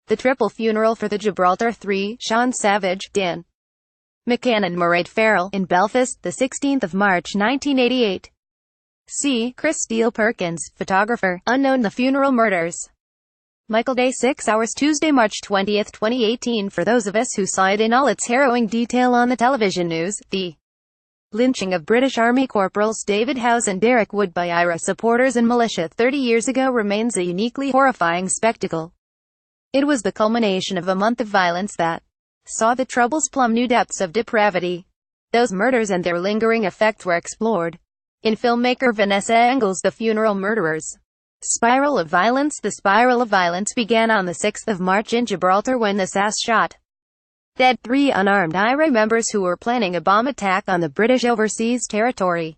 The triple funeral for the Gibraltar Three, Sean Savage, Dan McCann and Mairead Farrell, in Belfast, the 16th of March 1988. C. Chris Steele Perkins, photographer, unknown. The funeral murders. Michael Day, 6 hours, Tuesday, March 20, 2018. For those of us who saw it in all its harrowing detail on the television news, the lynching of British Army Corporals David Howes and Derek Wood by IRA supporters and militia 30 years ago remains a uniquely horrifying spectacle. It was the culmination of a month of violence that saw the Troubles plumb new depths of depravity. Those murders and their lingering effects were explored in filmmaker Vanessa Engel's The Funeral Murderers. Spiral of Violence. The spiral of violence began on the 6th of March in Gibraltar when the SAS shot dead 3 unarmed IRA members who were planning a bomb attack on the British overseas territory.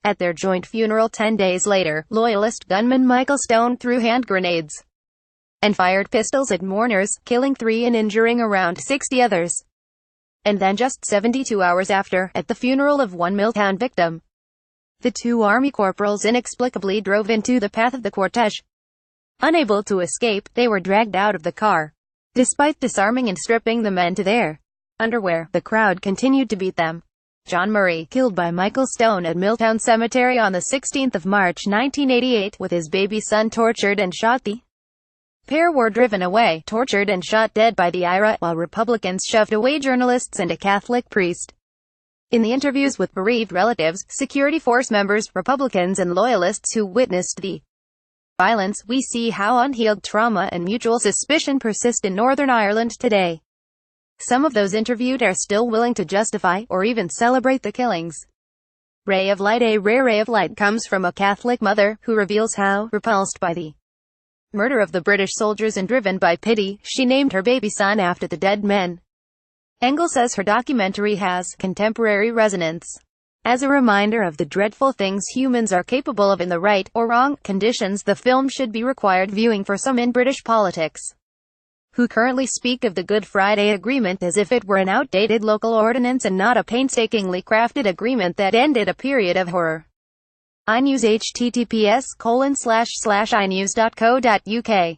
At their joint funeral 10 days later, Loyalist gunman Michael Stone threw hand grenades and fired pistols at mourners, killing 3 and injuring around 60 others. And then just 72 hours after, at the funeral of one Milltown victim, the 2 army corporals inexplicably drove into the path of the cortege. Unable to escape, they were dragged out of the car. Despite disarming and stripping the men to their underwear, the crowd continued to beat them. John Murray, killed by Michael Stone at Milltown Cemetery on the 16th of March 1988, with his baby son tortured and shot. The pair were driven away, tortured and shot dead by the IRA, while Republicans shoved away journalists and a Catholic priest. In the interviews with bereaved relatives, security force members, Republicans and Loyalists who witnessed the violence, we see how unhealed trauma and mutual suspicion persist in Northern Ireland today. Some of those interviewed are still willing to justify, or even celebrate the killings. Ray of light. A rare ray of light comes from a Catholic mother, who reveals how, repulsed by the murder of the British soldiers and driven by pity, she named her baby son after the dead men. Engel says her documentary has contemporary resonance. As a reminder of the dreadful things humans are capable of in the right, or wrong, conditions, the film should be required viewing for some in British politics, who currently speak of the Good Friday Agreement as if it were an outdated local ordinance and not a painstakingly crafted agreement that ended a period of horror. iNews https://inews.co.uk